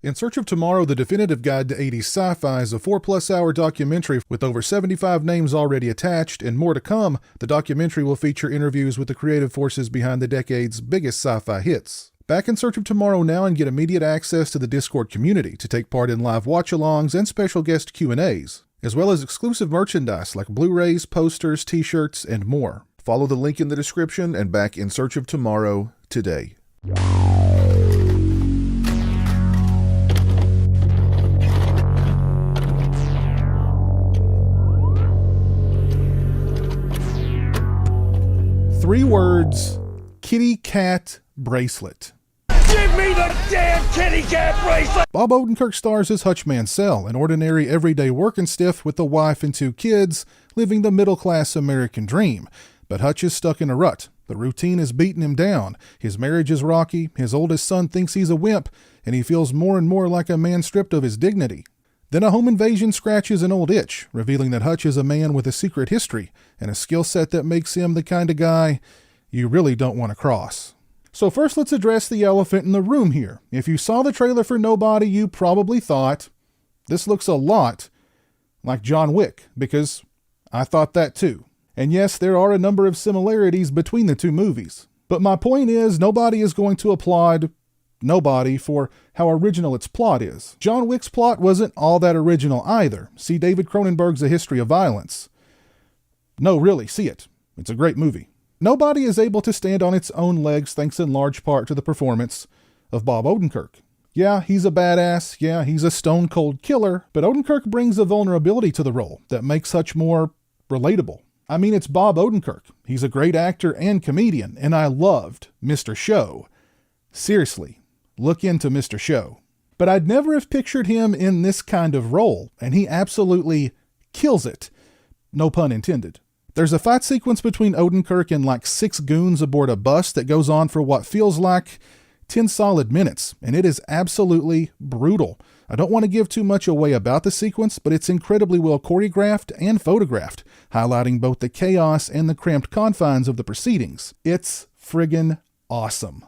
In Search of Tomorrow, the definitive guide to 80s sci-fi is a 4+ hour documentary with over 75 names already attached and more to come. The documentary will feature interviews with the creative forces behind the decade's biggest sci-fi hits. Back in Search of Tomorrow now and get immediate access to the Discord community to take part in live watch-alongs and special guest Q&As, as well as exclusive merchandise like Blu-rays, posters, t-shirts, and more. Follow the link in the description and back in Search of Tomorrow today. Three words: kitty cat bracelet. Give me the damn kitty cat bracelet! Bob Odenkirk stars as Hutch Mansell, an ordinary everyday working stiff with a wife and 2 kids, living the middle-class American dream. But Hutch is stuck in a rut. The routine has beaten him down. His marriage is rocky, his oldest son thinks he's a wimp, and he feels more and more like a man stripped of his dignity. Then a home invasion scratches an old itch, revealing that Hutch is a man with a secret history and a skill set that makes him the kind of guy you really don't want to cross. So first, let's address the elephant in the room here. If you saw the trailer for Nobody, you probably thought, this looks a lot like John Wick, because I thought that too. And yes, there are a number of similarities between the two movies. But my point is, nobody is going to applaud Nobody for how original its plot is. John Wick's plot wasn't all that original either. See David Cronenberg's A History of Violence. No, really, see it. It's a great movie. Nobody is able to stand on its own legs thanks in large part to the performance of Bob Odenkirk. Yeah, he's a badass. Yeah, he's a stone-cold killer. But Odenkirk brings a vulnerability to the role that makes Hutch more relatable. I mean, it's Bob Odenkirk. He's a great actor and comedian, and I loved Mr. Show. Seriously, look into Mr. Show. But I'd never have pictured him in this kind of role, and he absolutely kills it. No pun intended. There's a fight sequence between Odenkirk and like 6 goons aboard a bus that goes on for what feels like 10 solid minutes, and it is absolutely brutal. I don't want to give too much away about the sequence, but it's incredibly well choreographed and photographed, highlighting both the chaos and the cramped confines of the proceedings. It's friggin' awesome.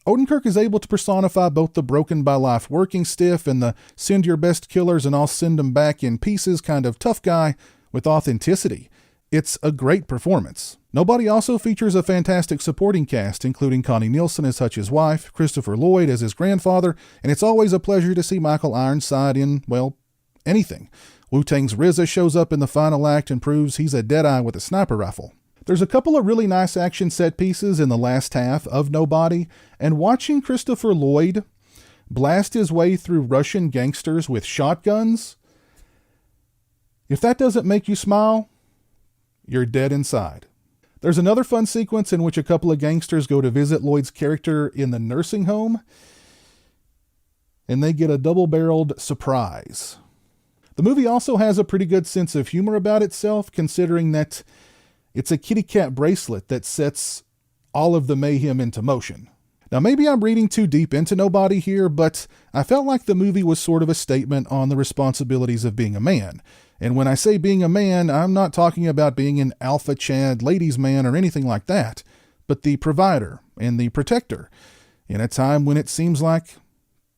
Odenkirk is able to personify both the broken by life working stiff and the send your best killers and I'll send them back in pieces kind of tough guy with authenticity. It's a great performance. Nobody also features a fantastic supporting cast, including Connie Nielsen as Hutch's wife, Christopher Lloyd as his grandfather, and it's always a pleasure to see Michael Ironside in, well, anything. Wu-Tang's RZA shows up in the final act and proves he's a deadeye with a sniper rifle. There's a couple of really nice action set pieces in the last half of Nobody, and watching Christopher Lloyd blast his way through Russian gangsters with shotguns, if that doesn't make you smile, you're dead inside. There's another fun sequence in which a couple of gangsters go to visit Lloyd's character in the nursing home, and they get a double-barreled surprise. The movie also has a pretty good sense of humor about itself, considering that it's a kitty cat bracelet that sets all of the mayhem into motion. Now, maybe I'm reading too deep into Nobody here, but I felt like the movie was sort of a statement on the responsibilities of being a man. And when I say being a man, I'm not talking about being an alpha Chad ladies man or anything like that, but the provider and the protector in a time when it seems like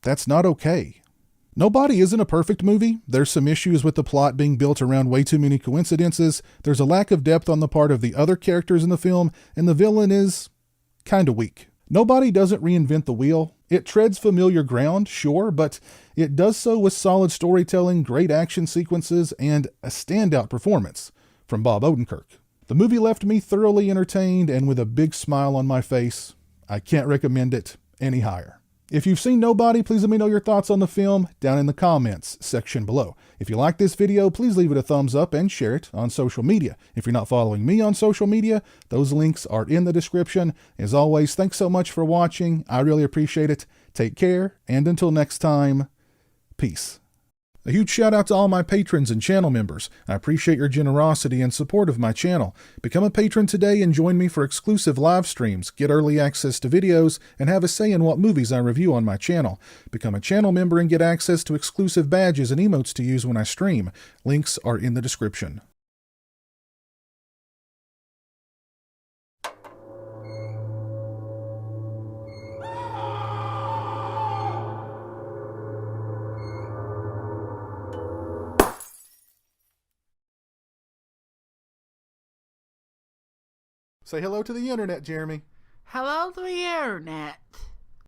that's not okay. Nobody isn't a perfect movie. There's some issues with the plot being built around way too many coincidences. There's a lack of depth on the part of the other characters in the film, and the villain is kind of weak. Nobody doesn't reinvent the wheel. It treads familiar ground, sure, but it does so with solid storytelling, great action sequences, and a standout performance from Bob Odenkirk. The movie left me thoroughly entertained and with a big smile on my face. I can't recommend it any higher. If you've seen Nobody, please let me know your thoughts on the film down in the comments section below. If you like this video, please leave it a thumbs up and share it on social media. If you're not following me on social media, those links are in the description. As always, thanks so much for watching. I really appreciate it. Take care, and until next time, peace. A huge shout out to all my patrons and channel members. I appreciate your generosity and support of my channel. Become a patron today and join me for exclusive live streams, get early access to videos, and have a say in what movies I review on my channel. Become a channel member and get access to exclusive badges and emotes to use when I stream. Links are in the description. Say hello to the internet, Jeremy. Hello to the internet.